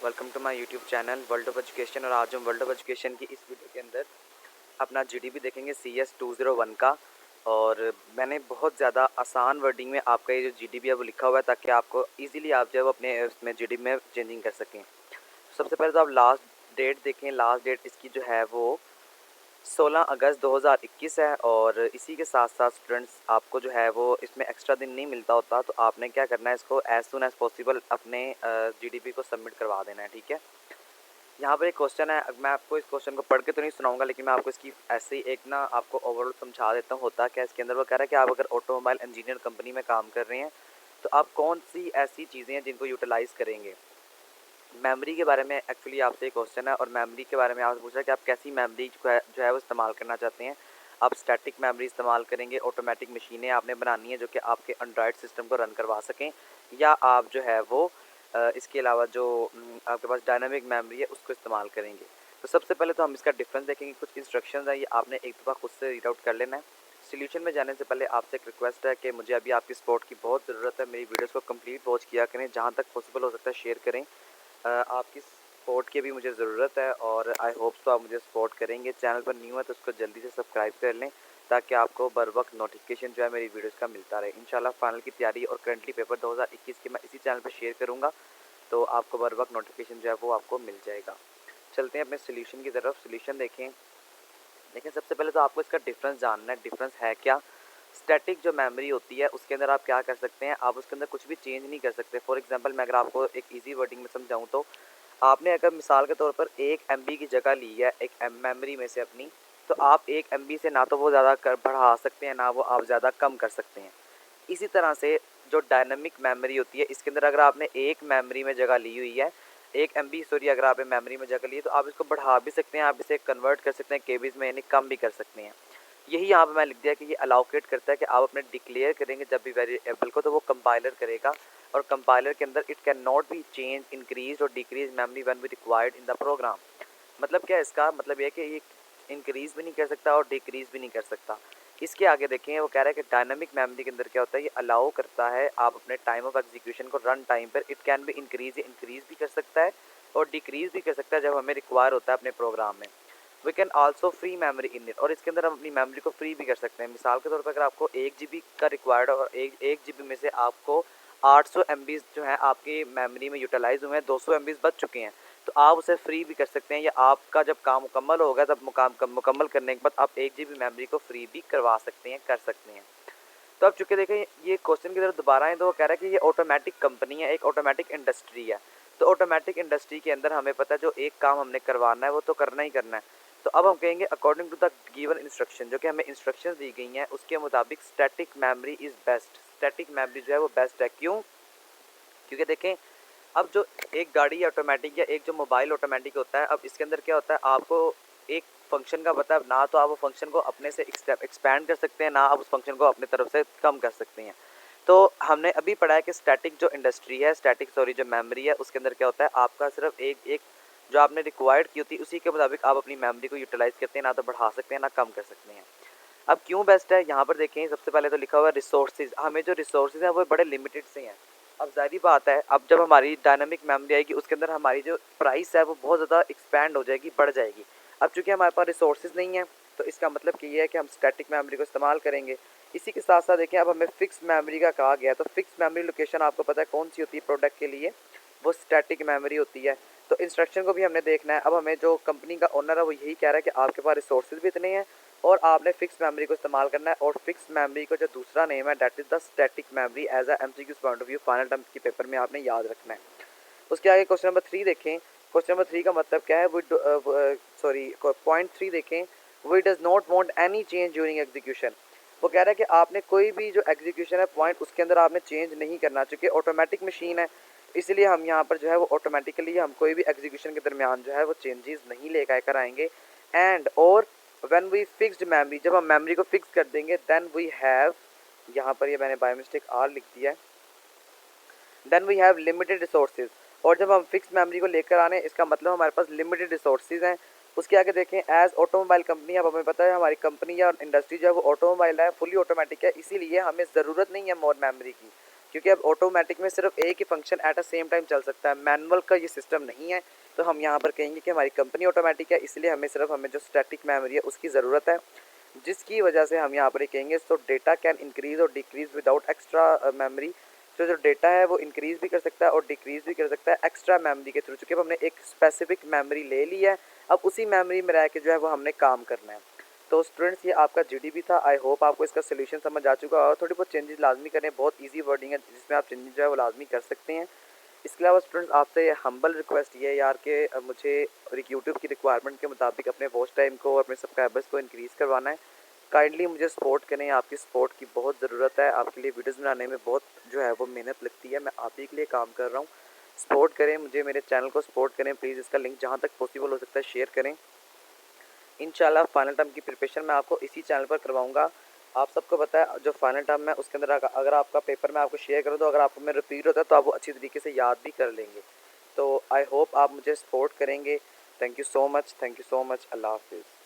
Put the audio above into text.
Welcome to my YouTube channel world of education. और आज हम वर्ल्ड ऑफ एजुकेशन की इस वीडियो के अंदर अपना जीडीपी देखेंगे CS 201 का। और मैंने बहुत ज़्यादा आसान वर्डिंग में आपका ये जो जीडीपी है वो लिखा हुआ है, ताकि आपको इजीली आप जो है वो अपने उसमें जीडीपी में चेंजिंग कर सकें। सबसे पहले तो आप लास्ट डेट देखें। लास्ट डेट इसकी जो है वो 16 अगस्त 2021 है। और इसी के साथ साथ स्टूडेंट्स आपको जो है वो इसमें एक्स्ट्रा दिन नहीं मिलता होता, तो आपने क्या करना है, इसको एज सुन एज पॉसिबल अपने जीडीपी को सबमिट करवा देना है। ठीक है, यहाँ पर एक क्वेश्चन है। मैं आपको इस क्वेश्चन को पढ़ के तो नहीं सुनाऊंगा, लेकिन मैं आपको इसकी ऐसे ही एक ना आपको ओवरऑल समझा देता हूँ। होता क्या इसके अंदर, वो कह रहा है कि आप अगर ऑटोमोबाइल इंजीनियर कंपनी में काम कर रहे हैं तो आप कौन सी ऐसी चीज़ें हैं जिनको यूटिलाइज़ करेंगे। मेमोरी के बारे में एक्चुअली आपसे एक क्वेश्चन है, और मेमोरी के बारे में आपसे पूछा कि आप कैसी मेमोरी जो है वो इस्तेमाल करना चाहते हैं। आप स्टैटिक मेमोरी इस्तेमाल करेंगे, ऑटोमेटिक मशीनें आपने बनानी है जो कि आपके एंड्रॉयड सिस्टम को रन करवा सकें, या आप जो है वो इसके अलावा जो आपके पास डायनामिक मेमोरी है उसको इस्तेमाल करेंगे। तो सबसे पहले तो हम इसका डिफरेंस देखेंगे। कुछ इंस्ट्रक्शंस हैं, ये आपने एक दफ़ा खुद से रीड आउट कर लेना है। सोल्यूशन में जाने से पहले आपसे एक रिक्वेस्ट है कि मुझे अभी आपकी सपोर्ट की बहुत ज़रूरत है। मेरी वीडियोस को कंप्लीट वॉच किया करें, जहाँ तक पॉसिबल हो सकता है शेयर करें। आपकी सपोर्ट की भी मुझे ज़रूरत है, और आई होप तो आप मुझे सपोर्ट करेंगे। चैनल पर न्यू है तो उसको जल्दी से सब्सक्राइब कर लें, ताकि आपको बर वक्त नोटिफिकेशन जो है मेरी वीडियोस का मिलता रहे। इंशाल्लाह फाइनल की तैयारी और करंटली पेपर 2021 की मैं इसी चैनल पर शेयर करूँगा, तो आपको बर वक्त नोटिफिकेशन जो है वो आपको मिल जाएगा। चलते हैं अपने सोल्यूशन की तरफ। सोल्यूशन देखें। लेकिन सबसे पहले तो आपको इसका डिफरेंस जानना है। डिफरेंस है क्या। स्टैटिक जो मेमोरी होती है उसके अंदर आप क्या कर सकते हैं, आप उसके अंदर कुछ भी चेंज नहीं कर सकते। फॉर एग्जांपल मैं अगर आपको एक इजी वर्डिंग में समझाऊं, तो आपने अगर मिसाल के तौर पर 1 MB की जगह ली है एक मेमोरी में से अपनी, तो आप 1 MB से ना तो वो ज़्यादा बढ़ा सकते हैं, ना वो आप ज़्यादा कम कर सकते हैं। इसी तरह से जो डायनामिक मेमोरी होती है, इसके अंदर अगर आपने एक मेमोरी में जगह ली हुई है, 1 MB सॉरी, अगर आपने मेमोरी में जगह ली है, तो आप इसको बढ़ा भी सकते हैं, आप इसे कन्वर्ट कर सकते हैं केबीज में, यानी कम भी कर सकते हैं। यही यहाँ पे मैं लिख दिया कि ये अलाउकेट करता है कि आप अपने डिक्लेयर करेंगे जब भी वेरिएबल को, तो वो कंपाइलर करेगा। और कंपाइलर के अंदर it can not be change increase और decrease memory when we required in the program. मतलब क्या है इसका मतलब ये कि ये इंक्रीज भी नहीं कर सकता और डिक्रीज भी नहीं कर सकता। इसके आगे देखें, वो कह रहा है कि डायनामिक मेमोरी के अंदर क्या होता है, ये अलाउ करता है आप अपने टाइम ऑफ एग्जीक्यूशन को रन टाइम पर इट कैन बी इंक्रीज भी कर सकता है और डिक्रीज भी कर सकता है जब हमें रिक्वायर होता है अपने प्रोग्राम में। We can also free memory in it, और इसके अंदर हम अपनी मेमोरी को फ्री भी कर सकते हैं। मिसाल के तौर पर अगर आपको 1 GB का रिक्वायर्ड और एक GB में से आपको 800 MB जो है आपकी मेमोरी में यूटिलाइज हुए हैं, 200 MB बच चुके हैं, तो आप उसे फ्री भी कर सकते हैं, या आपका जब काम मुकम्मल होगा तब मुकम्मल करने के बाद आप 1 GB मेमोरी को फ्री भी करवा सकते हैं, कर सकते हैं। तो अब चूँकि देखें ये क्वेश्चन की तरफ दोबारा है, तो वो कह रहा है कि ये ऑटोमेटिक कंपनी है, एक ऑटोमेटिक इंडस्ट्री है। तो ऑटोमेटिक इंडस्ट्री के अंदर हमें पता है जो एक काम हमने करवाना है वो तो करना ही करना है। तो अब हम कहेंगे according to the given instruction, जो कि हमें इंस्ट्रक्शन दी गई हैं उसके मुताबिक static memory is best. Static memory जो है वो बेस्ट है। क्यों? क्योंकि देखें, अब जो एक गाड़ी ऑटोमेटिक या एक जो मोबाइल ऑटोमेटिक होता है, अब इसके अंदर क्या होता है, आपको एक फंक्शन का पता है, ना तो आप वो फंक्शन को अपने से एक्सपैंड कर सकते हैं, ना आप उस फंक्शन को अपने तरफ से कम कर सकते हैं। तो हमने अभी पढ़ा है कि स्टैटिक जो इंडस्ट्री है, स्टैटिक सॉरी जो मेमोरी है, उसके अंदर क्या होता है, आपका सिर्फ एक एक जो आपने रिक्वायर्ड की होती है उसी के मुताबिक आप अपनी मेमोरी को यूटिलाइज करते हैं, ना तो बढ़ा सकते हैं ना कम कर सकते हैं। अब क्यों बेस्ट है, यहाँ पर देखें। सबसे पहले तो लिखा हुआ है रिसोर्सेज। हमें जो रिसोर्सेज हैं वो बड़े लिमिटेड से हैं। अब ज़ाहिर बात है, अब जब हमारी डायनामिक मेमोरी आएगी उसके अंदर हमारी जो प्राइस है वो बहुत ज़्यादा एक्सपैंड हो जाएगी, बढ़ जाएगी। अब चूँकि हमारे पास रिसोर्सेज नहीं है, तो इसका मतलब कि ये है कि हम स्टैटिक मेमोरी को इस्तेमाल करेंगे। इसी के साथ साथ देखें, अब हमें फिक्स मेमोरी का कहा गया है, तो फिक्स मेमोरी लोकेशन आपको पता है कौन सी होती है प्रोडक्ट के लिए, वो स्टैटिक मेमोरी होती है। तो इंस्ट्रक्शन को भी हमने देखना है। अब हमें जो कंपनी का ओनर है वो यही कह रहा है कि आपके पास रिसोर्सेज भी इतने हैं और आपने फिक्स मेमोरी को इस्तेमाल करना है, और फिक्स मेमोरी को जो दूसरा नेम है that is the static memory as a MCQ point of view final term के पेपर में आपने याद रखना है। उसके आगे क्वेश्चन नंबर 3 देखें। क्वेश्चन नंबर 3 का मतलब क्या है, सॉरी पॉइंट 3 देखें। We does not want any change during execution. वो कह रहा है कि आपने कोई भी जो एग्जीक्यूशन है पॉइंट उसके अंदर आपने चेंज नहीं करना, चूँकि ऑटोमेटिक मशीन है, इसलिए हम यहाँ पर जो है वो ऑटोमेटिकली हम कोई भी एग्जीक्यूशन के दरमियान जो है वो चेंजेस नहीं लेकर कर आएंगे। एंड और व्हेन वी फिक्स्ड मेमोरी, जब हम मेमोरी को फिक्स कर देंगे, देन वी हैव, यहाँ पर ये मैंने बाय मिस्टेक आर लिख दिया है, then we have limited resources. और जब हम फिक्स मेमोरी को लेकर आने, इसका मतलब हमारे पास लिमिटेड रिसोर्सेज हैं। उसके आगे देखें, एज ऑटोमोबाइल कंपनी, अब हमें पता है हमारी कंपनी या इंडस्ट्री जो है वो ऑटोमोबाइल है, फुली ऑटोमेटिक है, इसीलिए हमें ज़रूरत नहीं है मोर मेमोरी की। क्योंकि अब ऑटोमेटिक में सिर्फ एक ही function at a same time चल सकता है, मैनुअल का ये सिस्टम नहीं है। तो हम यहाँ पर कहेंगे कि हमारी कंपनी ऑटोमेटिक है, इसलिए हमें जो स्टैटिक मेमोरी है उसकी ज़रूरत है, जिसकी वजह से हम यहाँ पर कहेंगे सो डेटा कैन इंक्रीज़ और डिक्रीज़ विदाउट एक्स्ट्रा मेमोरी। तो जो डेटा है वो इंक्रीज़ भी कर सकता है और डिक्रीज़ भी कर सकता है एक्स्ट्रा मेमोरी के थ्रू, चूँकि अब हमने एक स्पेसिफिक मेमोरी ले ली है, अब उसी मेमोरी में रह के जो है वो हमने काम करना है। तो स्टूडेंट्स ये आपका जीडीबी था। आई होप आपको इसका सोल्यूशन समझ आ चुका है, और थोड़ी बहुत चेंजेस लाजमी करें, बहुत इजी वर्डिंग है जिसमें आप चेंजेस जो है वो लाजमी कर सकते हैं। इसके अलावा स्टूडेंट्स आपसे हम्बल रिक्वेस्ट ये है यार कि मुझे यूट्यूब की रिक्वायरमेंट के मुताबिक अपने वॉच टाइम को और अपने सब्सक्राइबर्स को इंक्रीज़ करवाना है। काइंडली मुझे सपोर्ट करें, आपकी सपोर्ट की बहुत ज़रूरत है। आपके लिए वीडियोज़ बनाने में बहुत जो है वो मेहनत लगती है, मैं आप ही के लिए काम कर रहा हूँ। सपोर्ट करें मुझे, मेरे चैनल को सपोर्ट करें प्लीज़। इसका लिंक जहाँ तक पॉसिबल हो सकता है शेयर करें। इंशाल्लाह फाइनल टर्म की प्रिपरेशन मैं आपको इसी चैनल पर करवाऊंगा। आप सबको पता है जो फाइनल टर्म है उसके अंदर अगर आपका पेपर मैं आपको शेयर करूँ, तो अगर आपको में रिपीट होता है तो आप वो अच्छी तरीके से याद भी कर लेंगे। तो आई होप आप मुझे सपोर्ट करेंगे। Thank you so much, thank you so much. अल्लाह हाफिज़।